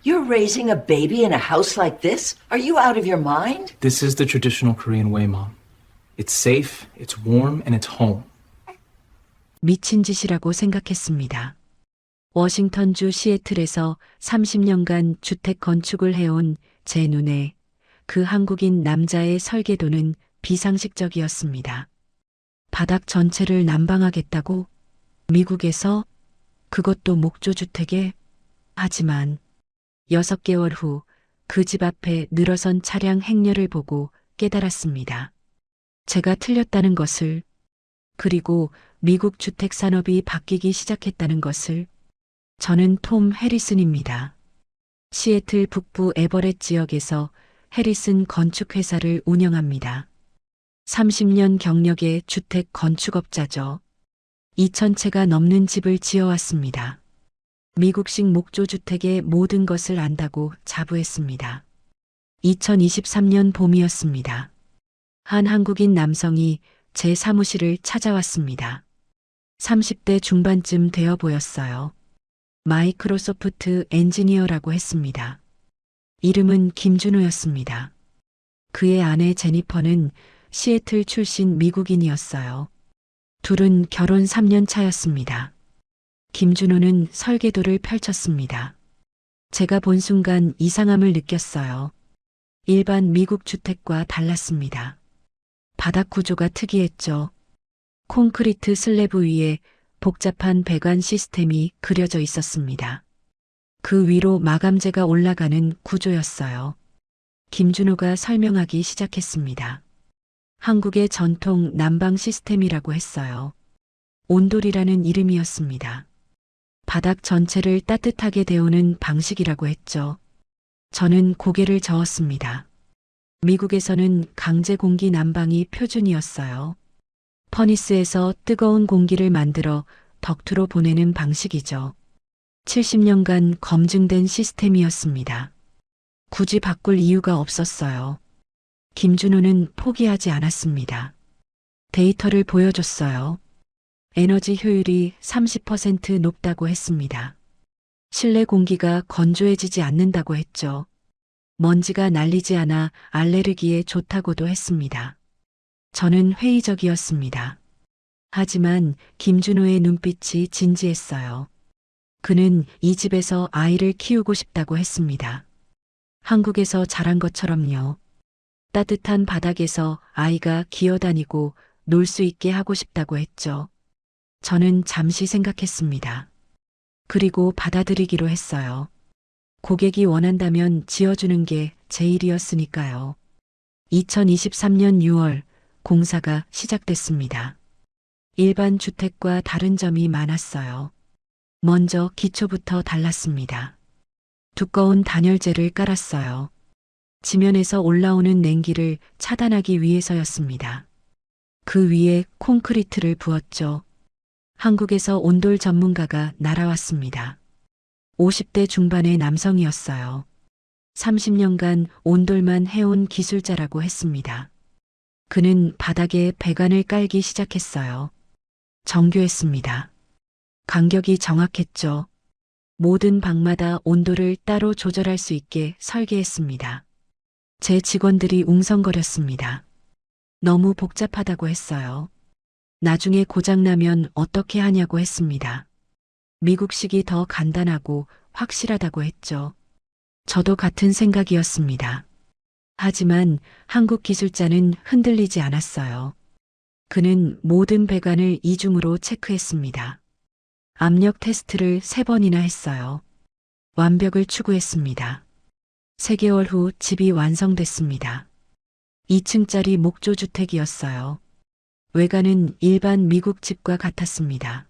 You're raising a baby in a house like this? Are you out of your mind? This is the traditional Korean way, Mom. It's safe, it's warm, and it's home. 미친 짓이라고 생각했습니다. 워싱턴주 시애틀에서 30년간 주택 건축을 해온 제 눈에 그 한국인 남자의 설계도는 비상식적이었습니다. 바닥 전체를 난방하겠다고? 미국에서? 그것도 목조주택에? 하지만 6개월 후 그 집 앞에 늘어선 차량 행렬을 보고 깨달았습니다. 제가 틀렸다는 것을, 그리고 미국 주택 산업이 바뀌기 시작했다는 것을. 저는 톰 해리슨입니다. 시애틀 북부 에버렛 지역에서 해리슨 건축회사를 운영합니다. 30년 경력의 주택 건축업자죠. 2,000채가 넘는 집을 지어왔습니다. 미국식 목조주택의 모든 것을 안다고 자부했습니다. 2023년 봄이었습니다. 한 한국인 남성이 제 사무실을 찾아왔습니다. 30대 중반쯤 되어 보였어요. 마이크로소프트 엔지니어라고 했습니다. 이름은 김준호였습니다. 그의 아내 제니퍼는 시애틀 출신 미국인이었어요. 둘은 결혼 3년 차였습니다. 김준호는 설계도를 펼쳤습니다. 제가 본 순간 이상함을 느꼈어요. 일반 미국 주택과 달랐습니다. 바닥 구조가 특이했죠. 콘크리트 슬래브 위에 복잡한 배관 시스템이 그려져 있었습니다. 그 위로 마감재가 올라가는 구조였어요. 김준호가 설명하기 시작했습니다. 한국의 전통 난방 시스템이라고 했어요. 온돌이라는 이름이었습니다. 바닥 전체를 따뜻하게 데우는 방식이라고 했죠. 저는 고개를 저었습니다. 미국에서는 강제 공기 난방이 표준이었어요. 퍼니스에서 뜨거운 공기를 만들어 덕트로 보내는 방식이죠. 70년간 검증된 시스템이었습니다. 굳이 바꿀 이유가 없었어요. 김준호는 포기하지 않았습니다. 데이터를 보여줬어요. 에너지 효율이 30% 높다고 했습니다. 실내 공기가 건조해지지 않는다고 했죠. 먼지가 날리지 않아 알레르기에 좋다고도 했습니다. 저는 회의적이었습니다. 하지만 김준호의 눈빛이 진지했어요. 그는 이 집에서 아이를 키우고 싶다고 했습니다. 한국에서 자란 것처럼요. 따뜻한 바닥에서 아이가 기어다니고 놀 수 있게 하고 싶다고 했죠. 저는 잠시 생각했습니다. 그리고 받아들이기로 했어요. 고객이 원한다면 지어주는 게 제 일이었으니까요. 2023년 6월 공사가 시작됐습니다. 일반 주택과 다른 점이 많았어요. 먼저 기초부터 달랐습니다. 두꺼운 단열재를 깔았어요. 지면에서 올라오는 냉기를 차단하기 위해서였습니다. 그 위에 콘크리트를 부었죠. 한국에서 온돌 전문가가 날아왔습니다. 50대 중반의 남성이었어요. 30년간 온돌만 해온 기술자라고 했습니다. 그는 바닥에 배관을 깔기 시작했어요. 정교했습니다. 간격이 정확했죠. 모든 방마다 온도를 따로 조절할 수 있게 설계했습니다. 제 직원들이 웅성거렸습니다. 너무 복잡하다고 했어요. 나중에 고장나면 어떻게 하냐고 했습니다. 미국식이 더 간단하고 확실하다고 했죠. 저도 같은 생각이었습니다. 하지만 한국 기술자는 흔들리지 않았어요. 그는 모든 배관을 이중으로 체크했습니다. 압력 테스트를 3번이나 했어요. 완벽을 추구했습니다. 3개월 후 집이 완성됐습니다. 2층짜리 목조주택이었어요. 외관은 일반 미국 집과 같았습니다.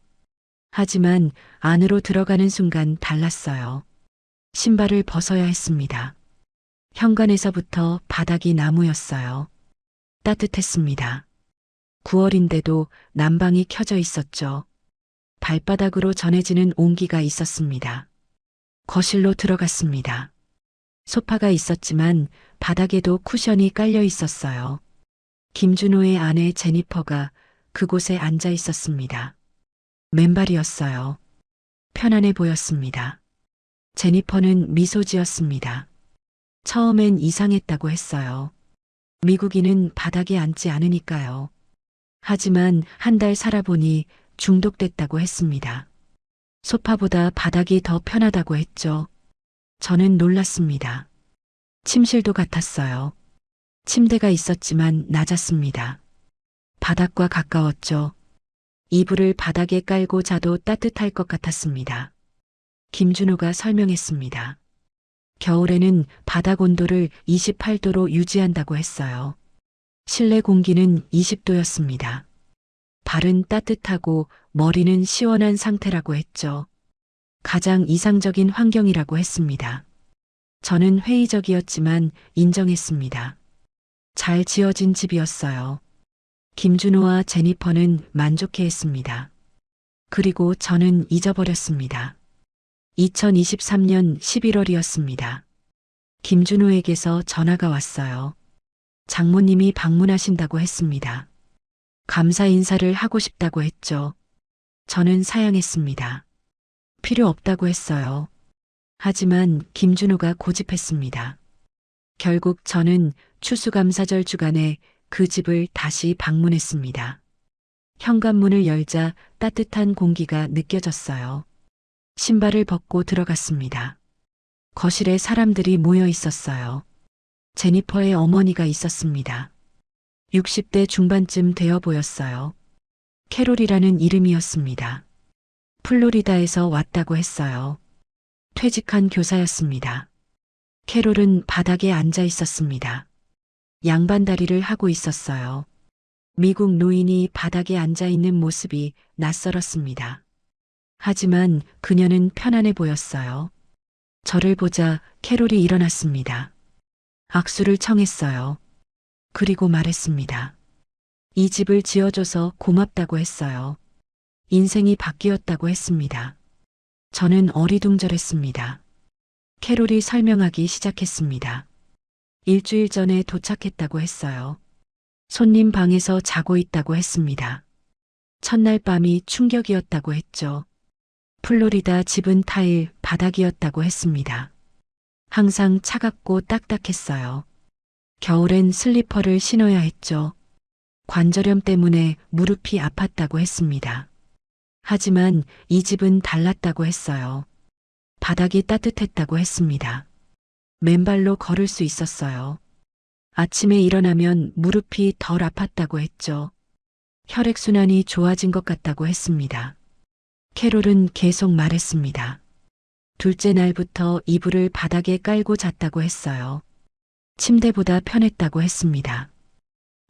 하지만 안으로 들어가는 순간 달랐어요. 신발을 벗어야 했습니다. 현관에서부터 바닥이 나무였어요. 따뜻했습니다. 9월인데도 난방이 켜져 있었죠. 발바닥으로 전해지는 온기가 있었습니다. 거실로 들어갔습니다. 소파가 있었지만 바닥에도 쿠션이 깔려 있었어요. 김준호의 아내 제니퍼가 그곳에 앉아 있었습니다. 맨발이었어요. 편안해 보였습니다. 제니퍼는 미소 지었습니다. 처음엔 이상했다고 했어요. 미국인은 바닥에 앉지 않으니까요. 하지만 한 달 살아보니 중독됐다고 했습니다. 소파보다 바닥이 더 편하다고 했죠. 저는 놀랐습니다. 침실도 같았어요. 침대가 있었지만 낮았습니다. 바닥과 가까웠죠. 이불을 바닥에 깔고 자도 따뜻할 것 같았습니다. 김준호가 설명했습니다. 겨울에는 바닥 온도를 28도로 유지한다고 했어요. 실내 공기는 20도였습니다. 발은 따뜻하고 머리는 시원한 상태라고 했죠. 가장 이상적인 환경이라고 했습니다. 저는 회의적이었지만 인정했습니다. 잘 지어진 집이었어요. 김준호와 제니퍼는 만족해했습니다. 그리고 저는 잊어버렸습니다. 2023년 11월이었습니다. 김준호에게서 전화가 왔어요. 장모님이 방문하신다고 했습니다. 감사 인사를 하고 싶다고 했죠. 저는 사양했습니다. 필요 없다고 했어요. 하지만 김준호가 고집했습니다. 결국 저는 추수감사절 주간에 그 집을 다시 방문했습니다. 현관문을 열자 따뜻한 공기가 느껴졌어요. 신발을 벗고 들어갔습니다. 거실에 사람들이 모여 있었어요. 제니퍼의 어머니가 있었습니다. 60대 중반쯤 되어 보였어요. 캐롤이라는 이름이었습니다. 플로리다에서 왔다고 했어요. 퇴직한 교사였습니다. 캐롤은 바닥에 앉아 있었습니다. 양반다리를 하고 있었어요. 미국 노인이 바닥에 앉아 있는 모습이 낯설었습니다. 하지만 그녀는 편안해 보였어요. 저를 보자 캐롤이 일어났습니다. 악수를 청했어요. 그리고 말했습니다. 이 집을 지어줘서 고맙다고 했어요. 인생이 바뀌었다고 했습니다. 저는 어리둥절했습니다. 캐롤이 설명하기 시작했습니다. 일주일 전에 도착했다고 했어요. 손님 방에서 자고 있다고 했습니다. 첫날 밤이 충격이었다고 했죠. 플로리다 집은 타일 바닥이었다고 했습니다. 항상 차갑고 딱딱했어요. 겨울엔 슬리퍼를 신어야 했죠. 관절염 때문에 무릎이 아팠다고 했습니다. 하지만 이 집은 달랐다고 했어요. 바닥이 따뜻했다고 했습니다. 맨발로 걸을 수 있었어요. 아침에 일어나면 무릎이 덜 아팠다고 했죠. 혈액순환이 좋아진 것 같다고 했습니다. 캐롤은 계속 말했습니다. 둘째 날부터 이불을 바닥에 깔고 잤다고 했어요. 침대보다 편했다고 했습니다.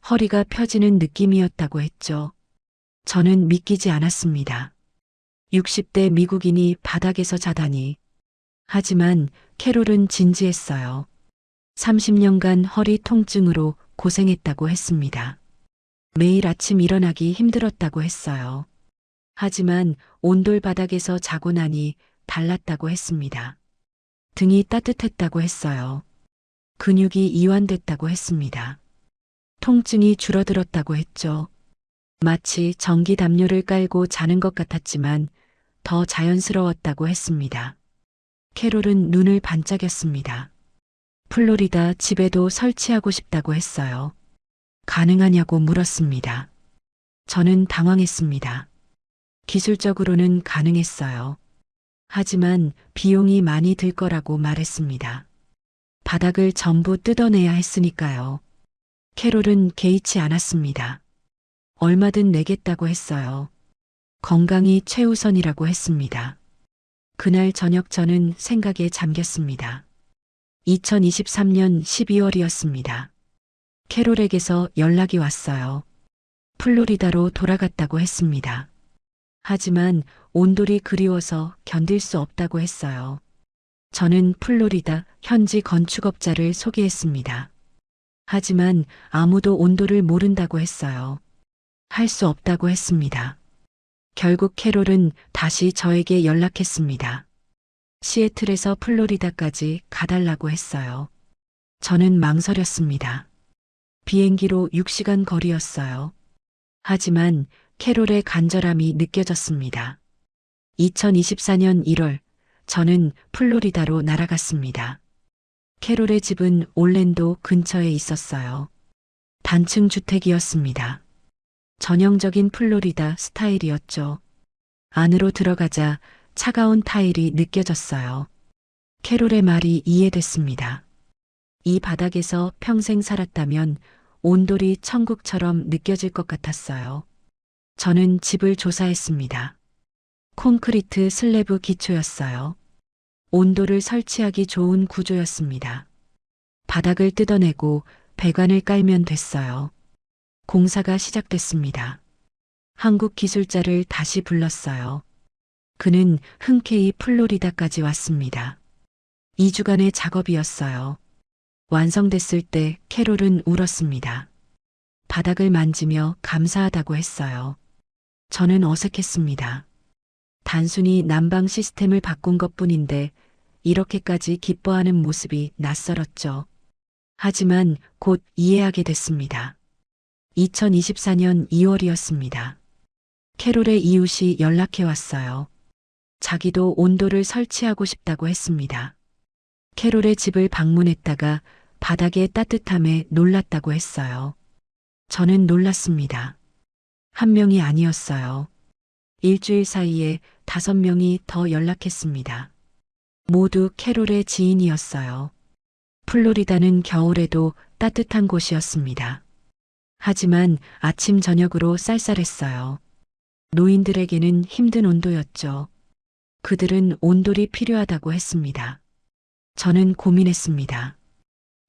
허리가 펴지는 느낌이었다고 했죠. 저는 믿기지 않았습니다. 60대 미국인이 바닥에서 자다니. 하지만 캐롤은 진지했어요. 30년간 허리 통증으로 고생했다고 했습니다. 매일 아침 일어나기 힘들었다고 했어요. 하지만 온돌 바닥에서 자고 나니 달랐다고 했습니다. 등이 따뜻했다고 했어요. 근육이 이완됐다고 했습니다. 통증이 줄어들었다고 했죠. 마치 전기 담요를 깔고 자는 것 같았지만 더 자연스러웠다고 했습니다. 캐롤은 눈을 반짝였습니다. 플로리다 집에도 설치하고 싶다고 했어요. 가능하냐고 물었습니다. 저는 당황했습니다. 기술적으로는 가능했어요. 하지만 비용이 많이 들 거라고 말했습니다. 바닥을 전부 뜯어내야 했으니까요. 캐롤은 개의치 않았습니다. 얼마든 내겠다고 했어요. 건강이 최우선이라고 했습니다. 그날 저녁 저는 생각에 잠겼습니다. 2023년 12월이었습니다. 캐롤에게서 연락이 왔어요. 플로리다로 돌아갔다고 했습니다. 하지만 온돌이 그리워서 견딜 수 없다고 했어요. 저는 플로리다 현지 건축업자를 소개했습니다. 하지만 아무도 온도를 모른다고 했어요. 할 수 없다고 했습니다. 결국 캐롤은 다시 저에게 연락했습니다. 시애틀에서 플로리다까지 가달라고 했어요. 저는 망설였습니다. 비행기로 6시간 거리였어요. 하지만 캐롤의 간절함이 느껴졌습니다. 2024년 1월 저는 플로리다로 날아갔습니다. 캐롤의 집은 올랜도 근처에 있었어요. 단층 주택이었습니다. 전형적인 플로리다 스타일이었죠. 안으로 들어가자 차가운 타일이 느껴졌어요. 캐롤의 말이 이해됐습니다. 이 바닥에서 평생 살았다면 온돌이 천국처럼 느껴질 것 같았어요. 저는 집을 조사했습니다. 콘크리트 슬래브 기초였어요. 온돌을 설치하기 좋은 구조였습니다. 바닥을 뜯어내고 배관을 깔면 됐어요. 공사가 시작됐습니다. 한국 기술자를 다시 불렀어요. 그는 흔쾌히 플로리다까지 왔습니다. 2주간의 작업이었어요. 완성됐을 때 캐롤은 울었습니다. 바닥을 만지며 감사하다고 했어요. 저는 어색했습니다. 단순히 난방 시스템을 바꾼 것뿐인데 이렇게까지 기뻐하는 모습이 낯설었죠. 하지만 곧 이해하게 됐습니다. 2024년 2월이었습니다. 캐롤의 이웃이 연락해 왔어요. 자기도 온돌을 설치하고 싶다고 했습니다. 캐롤의 집을 방문했다가 바닥의 따뜻함에 놀랐다고 했어요. 저는 놀랐습니다. 한 명이 아니었어요. 일주일 사이에 5명이 더 연락했습니다. 모두 캐롤의 지인이었어요. 플로리다는 겨울에도 따뜻한 곳이었습니다. 하지만 아침 저녁으로 쌀쌀했어요. 노인들에게는 힘든 온도였죠. 그들은 온돌이 필요하다고 했습니다. 저는 고민했습니다.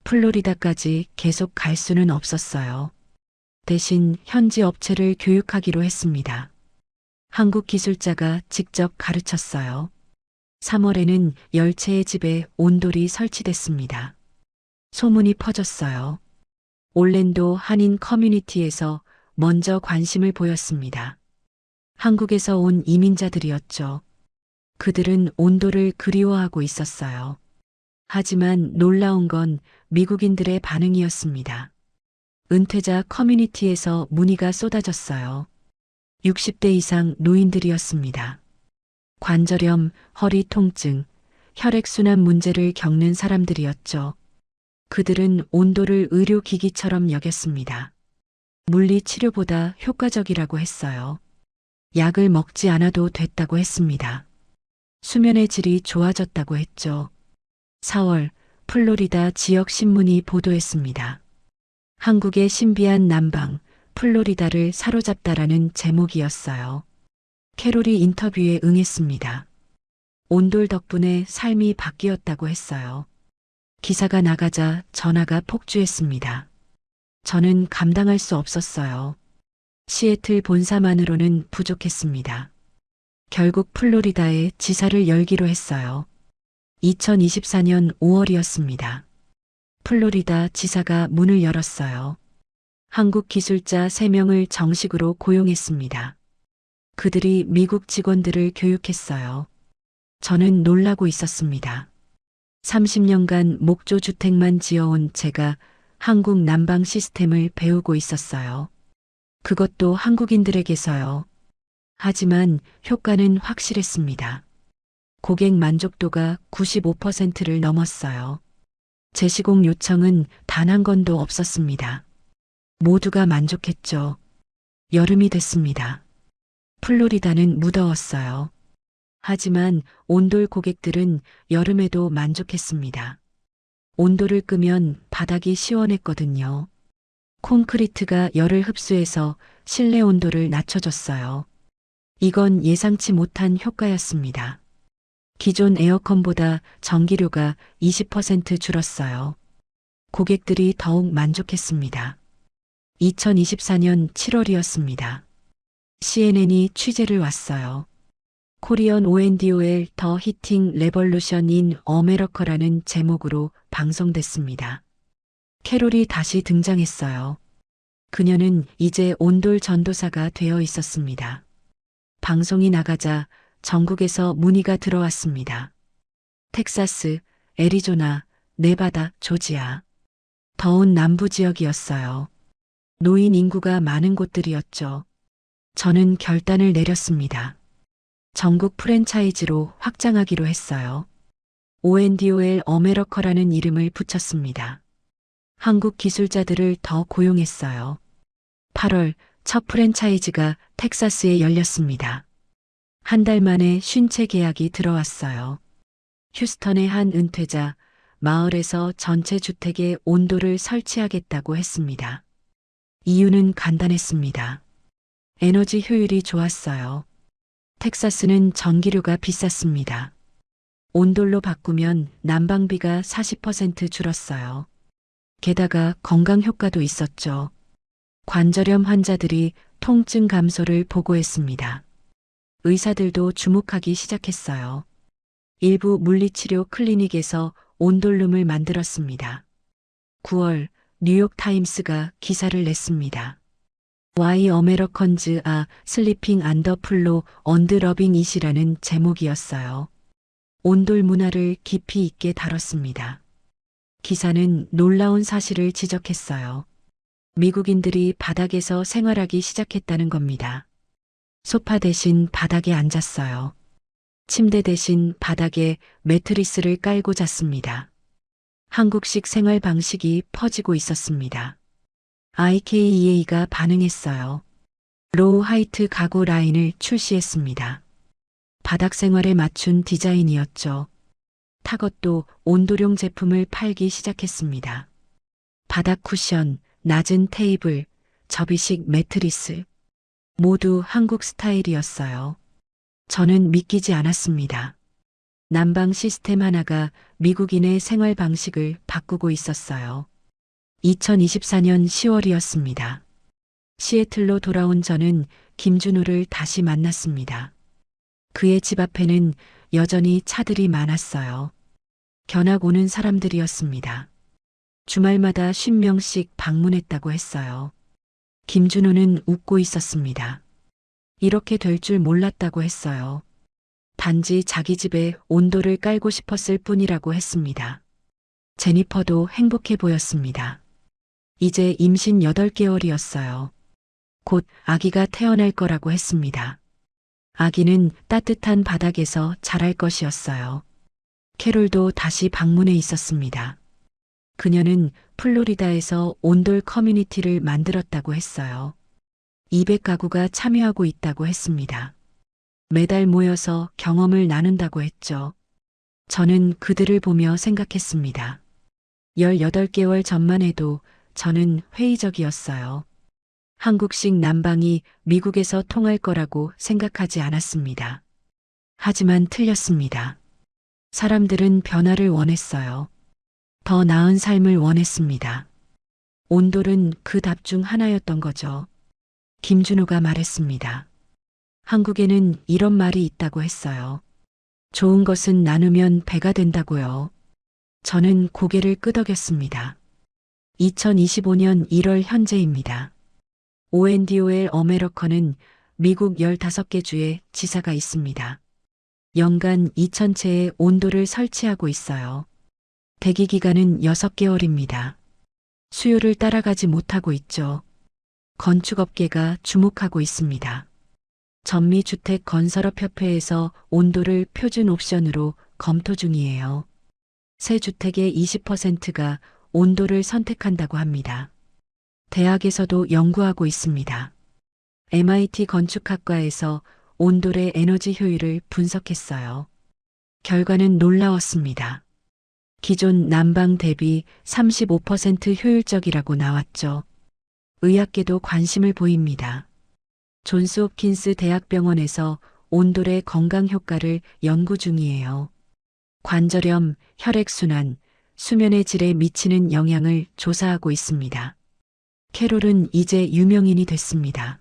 플로리다까지 계속 갈 수는 없었어요. 대신 현지 업체를 교육하기로 했습니다. 한국 기술자가 직접 가르쳤어요. 3월에는 10채의 집에 온돌이 설치됐습니다. 소문이 퍼졌어요. 올랜도 한인 커뮤니티에서 먼저 관심을 보였습니다. 한국에서 온 이민자들이었죠. 그들은 온돌을 그리워하고 있었어요. 하지만 놀라운 건 미국인들의 반응이었습니다. 은퇴자 커뮤니티에서 문의가 쏟아졌어요. 60대 이상 노인들이었습니다. 관절염, 허리 통증, 혈액순환 문제를 겪는 사람들이었죠. 그들은 온돌을 의료기기처럼 여겼습니다. 물리치료보다 효과적이라고 했어요. 약을 먹지 않아도 됐다고 했습니다. 수면의 질이 좋아졌다고 했죠. 4월 플로리다 지역 신문이 보도했습니다. 한국의 신비한 난방, 플로리다를 사로잡다라는 제목이었어요. 캐롤이 인터뷰에 응했습니다. 온돌 덕분에 삶이 바뀌었다고 했어요. 기사가 나가자 전화가 폭주했습니다. 저는 감당할 수 없었어요. 시애틀 본사만으로는 부족했습니다. 결국 플로리다에 지사를 열기로 했어요. 2024년 5월이었습니다. 플로리다 지사가 문을 열었어요. 한국 기술자 3명을 정식으로 고용했습니다. 그들이 미국 직원들을 교육했어요. 저는 놀라고 있었습니다. 30년간 목조 주택만 지어온 제가 한국 난방 시스템을 배우고 있었어요. 그것도 한국인들에게서요. 하지만 효과는 확실했습니다. 고객 만족도가 95%를 넘었어요. 재시공 요청은 단 한 건도 없었습니다. 모두가 만족했죠. 여름이 됐습니다. 플로리다는 무더웠어요. 하지만 온돌 고객들은 여름에도 만족했습니다. 온돌을 끄면 바닥이 시원했거든요. 콘크리트가 열을 흡수해서 실내 온도를 낮춰줬어요. 이건 예상치 못한 효과였습니다. 기존 에어컨보다 전기료가 20% 줄었어요. 고객들이 더욱 만족했습니다. 2024년 7월이었습니다. CNN이 취재를 왔어요. 코리언 ONDOL 더 히팅 레볼루션 인 어메리카라는 제목으로 방송됐습니다. 캐롤이 다시 등장했어요. 그녀는 이제 온돌 전도사가 되어 있었습니다. 방송이 나가자 전국에서 문의가 들어왔습니다. 텍사스, 애리조나, 네바다, 조지아. 더운 남부 지역이었어요. 노인 인구가 많은 곳들이었죠. 저는 결단을 내렸습니다. 전국 프랜차이즈로 확장하기로 했어요. ONDOL 어메러커라는 이름을 붙였습니다. 한국 기술자들을 더 고용했어요. 8월 첫 프랜차이즈가 텍사스에 열렸습니다. 한 달 만에 50채 계약이 들어왔어요. 휴스턴의 한 은퇴자, 마을에서 전체 주택에 온도를 설치하겠다고 했습니다. 이유는 간단했습니다. 에너지 효율이 좋았어요. 텍사스는 전기료가 비쌌습니다. 온돌로 바꾸면 난방비가 40% 줄었어요. 게다가 건강 효과도 있었죠. 관절염 환자들이 통증 감소를 보고했습니다. 의사들도 주목하기 시작했어요. 일부 물리치료 클리닉에서 온돌룸을 만들었습니다. 9월 뉴욕타임스가 기사를 냈습니다. Why Americans are sleeping under floor and loving it이라는 제목이었어요. 온돌 문화를 깊이 있게 다뤘습니다. 기사는 놀라운 사실을 지적했어요. 미국인들이 바닥에서 생활하기 시작했다는 겁니다. 소파 대신 바닥에 앉았어요. 침대 대신 바닥에 매트리스를 깔고 잤습니다. 한국식 생활 방식이 퍼지고 있었습니다. IKEA가 반응했어요. 로우 하이트 가구 라인을 출시했습니다. 바닥 생활에 맞춘 디자인이었죠. 타것도 온도령 제품을 팔기 시작했습니다. 바닥 쿠션, 낮은 테이블, 접이식 매트리스. 모두 한국 스타일이었어요. 저는 믿기지 않았습니다. 난방 시스템 하나가 미국인의 생활 방식을 바꾸고 있었어요. 2024년 10월이었습니다. 시애틀로 돌아온 저는 김준호를 다시 만났습니다. 그의 집 앞에는 여전히 차들이 많았어요. 견학 오는 사람들이었습니다. 주말마다 50명씩 방문했다고 했어요. 김준호는 웃고 있었습니다. 이렇게 될 줄 몰랐다고 했어요. 단지 자기 집에 온도를 깔고 싶었을 뿐이라고 했습니다. 제니퍼도 행복해 보였습니다. 이제 임신 8개월이었어요. 곧 아기가 태어날 거라고 했습니다. 아기는 따뜻한 바닥에서 자랄 것이었어요. 캐롤도 다시 방문해 있었습니다. 그녀는 플로리다에서 온돌 커뮤니티를 만들었다고 했어요. 200가구가 참여하고 있다고 했습니다. 매달 모여서 경험을 나눈다고 했죠. 저는 그들을 보며 생각했습니다. 18개월 전만 해도 저는 회의적이었어요. 한국식 난방이 미국에서 통할 거라고 생각하지 않았습니다. 하지만 틀렸습니다. 사람들은 변화를 원했어요. 더 나은 삶을 원했습니다. 온돌은 그 답 중 하나였던 거죠. 김준호가 말했습니다. 한국에는 이런 말이 있다고 했어요. 좋은 것은 나누면 배가 된다고요. 저는 고개를 끄덕였습니다. 2025년 1월 현재입니다. ONDOL 어메러커는 미국 15개 주에 지사가 있습니다. 연간 2,000채의 온도를 설치하고 있어요. 대기 기간은 6개월입니다. 수요를 따라가지 못하고 있죠. 건축업계가 주목하고 있습니다. 전미주택건설업협회에서 온도를 표준 옵션으로 검토 중이에요. 새 주택의 20%가 온도를 선택한다고 합니다. 대학에서도 연구하고 있습니다. MIT 건축학과에서 온돌의 에너지 효율을 분석했어요. 결과는 놀라웠습니다. 기존 난방 대비 35% 효율적이라고 나왔죠. 의학계도 관심을 보입니다. 존스 홉킨스 대학병원에서 온돌의 건강 효과를 연구 중이에요. 관절염, 혈액순환, 수면의 질에 미치는 영향을 조사하고 있습니다. 캐롤은 이제 유명인이 됐습니다.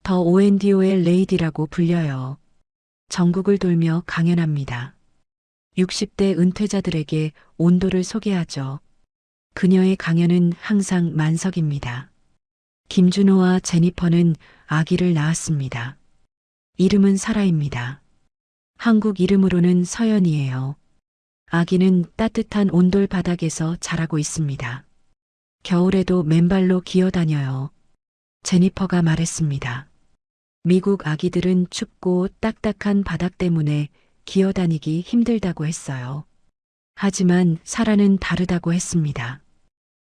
더 ONDOL 레이디라고 불려요. 전국을 돌며 강연합니다. 60대 은퇴자들에게 온도를 소개하죠. 그녀의 강연은 항상 만석입니다. 김준호와 제니퍼는 아기를 낳았습니다. 이름은 사라입니다. 한국 이름으로는 서연이에요. 아기는 따뜻한 온돌 바닥에서 자라고 있습니다. 겨울에도 맨발로 기어다녀요. 제니퍼가 말했습니다. 미국 아기들은 춥고 딱딱한 바닥 때문에 기어다니기 힘들다고 했어요. 하지만 사라는 다르다고 했습니다.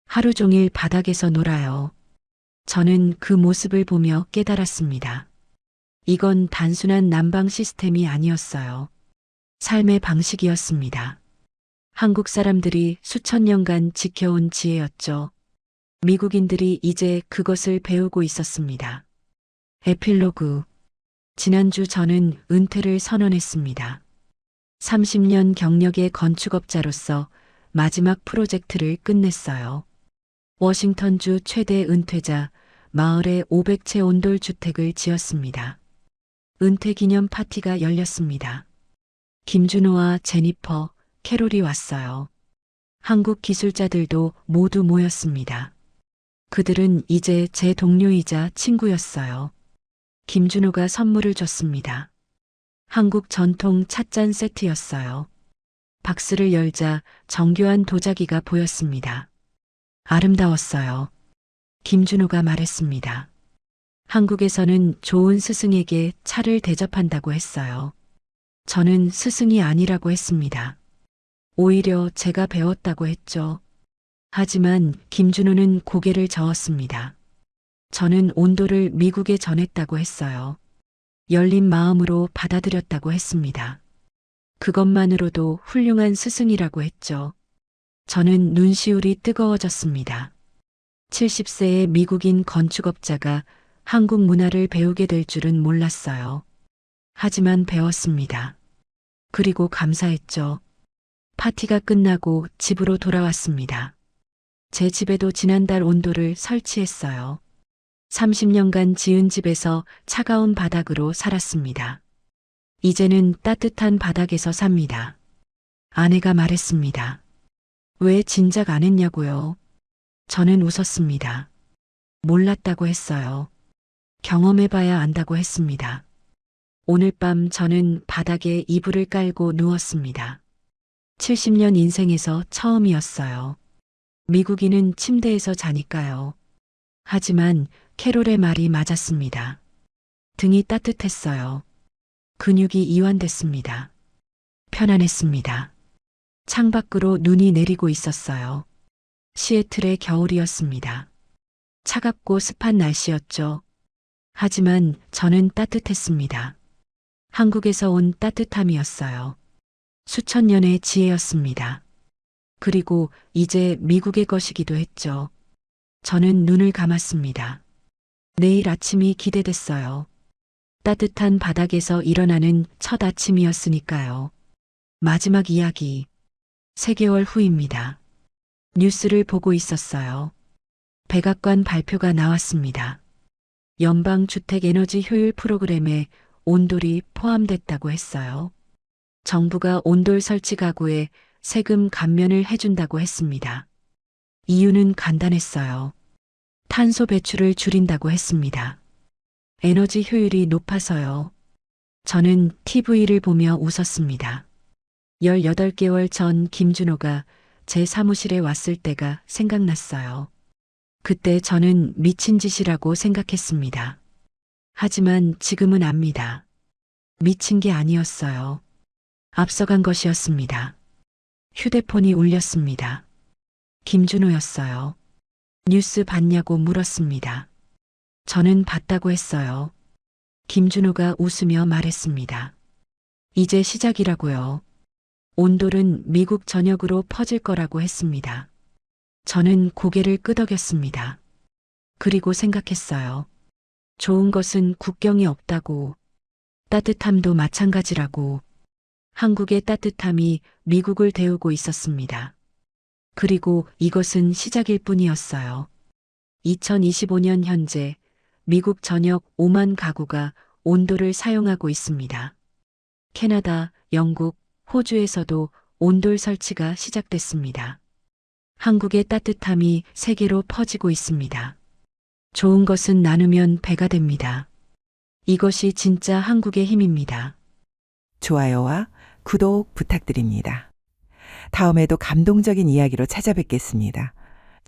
하루 종일 바닥에서 놀아요. 저는 그 모습을 보며 깨달았습니다. 이건 단순한 난방 시스템이 아니었어요. 삶의 방식이었습니다. 한국 사람들이 수천 년간 지켜온 지혜였죠. 미국인들이 이제 그것을 배우고 있었습니다. 에필로그. 지난주 저는 은퇴를 선언했습니다. 30년 경력의 건축업자로서 마지막 프로젝트를 끝냈어요. 워싱턴주 최대 은퇴자, 마을에 500채 온돌 주택을 지었습니다. 은퇴 기념 파티가 열렸습니다. 김준호와 제니퍼, 캐롤이 왔어요. 한국 기술자들도 모두 모였습니다. 그들은 이제 제 동료이자 친구였어요. 김준호가 선물을 줬습니다. 한국 전통 찻잔 세트였어요. 박스를 열자 정교한 도자기가 보였습니다. 아름다웠어요. 김준호가 말했습니다. 한국에서는 좋은 스승에게 차를 대접한다고 했어요. 저는 스승이 아니라고 했습니다. 오히려 제가 배웠다고 했죠. 하지만 김준호는 고개를 저었습니다. 저는 온도를 미국에 전했다고 했어요. 열린 마음으로 받아들였다고 했습니다. 그것만으로도 훌륭한 스승이라고 했죠. 저는 눈시울이 뜨거워졌습니다. 70세의 미국인 건축업자가 한국 문화를 배우게 될 줄은 몰랐어요. 하지만 배웠습니다. 그리고 감사했죠. 파티가 끝나고 집으로 돌아왔습니다. 제 집에도 지난달 온도를 설치했어요. 30년간 지은 집에서 차가운 바닥으로 살았습니다. 이제는 따뜻한 바닥에서 삽니다. 아내가 말했습니다. 왜 진작 안 했냐고요? 저는 웃었습니다. 몰랐다고 했어요. 경험해봐야 안다고 했습니다. 오늘 밤 저는 바닥에 이불을 깔고 누웠습니다. 70년 인생에서 처음이었어요. 미국인은 침대에서 자니까요. 하지만 캐롤의 말이 맞았습니다. 등이 따뜻했어요. 근육이 이완됐습니다. 편안했습니다. 창밖으로 눈이 내리고 있었어요. 시애틀의 겨울이었습니다. 차갑고 습한 날씨였죠. 하지만 저는 따뜻했습니다. 한국에서 온 따뜻함이었어요. 수천 년의 지혜였습니다. 그리고 이제 미국의 것이기도 했죠. 저는 눈을 감았습니다. 내일 아침이 기대됐어요. 따뜻한 바닥에서 일어나는 첫 아침이었으니까요. 마지막 이야기. 3개월 후입니다. 뉴스를 보고 있었어요. 백악관 발표가 나왔습니다. 연방주택 에너지 효율 프로그램에 온돌이 포함됐다고 했어요. 정부가 온돌 설치 가구에 세금 감면을 해준다고 했습니다. 이유는 간단했어요. 탄소 배출을 줄인다고 했습니다. 에너지 효율이 높아서요. 저는 TV를 보며 웃었습니다. 18개월 전 김준호가 제 사무실에 왔을 때가 생각났어요. 그때 저는 미친 짓이라고 생각했습니다. 하지만 지금은 압니다. 미친 게 아니었어요. 앞서간 것이었습니다. 휴대폰이 울렸습니다. 김준호였어요. 뉴스 봤냐고 물었습니다. 저는 봤다고 했어요. 김준호가 웃으며 말했습니다. 이제 시작이라고요. 온돌은 미국 전역으로 퍼질 거라고 했습니다. 저는 고개를 끄덕였습니다. 그리고 생각했어요. 좋은 것은 국경이 없다고, 따뜻함도 마찬가지라고. 한국의 따뜻함이 미국을 데우고 있었습니다. 그리고 이것은 시작일 뿐이었어요. 2025년 현재 미국 전역 5만 가구가 온돌을 사용하고 있습니다. 캐나다, 영국, 호주에서도 온돌 설치가 시작됐습니다. 한국의 따뜻함이 세계로 퍼지고 있습니다. 좋은 것은 나누면 배가 됩니다. 이것이 진짜 한국의 힘입니다. 좋아요와 구독 부탁드립니다. 다음에도 감동적인 이야기로 찾아뵙겠습니다.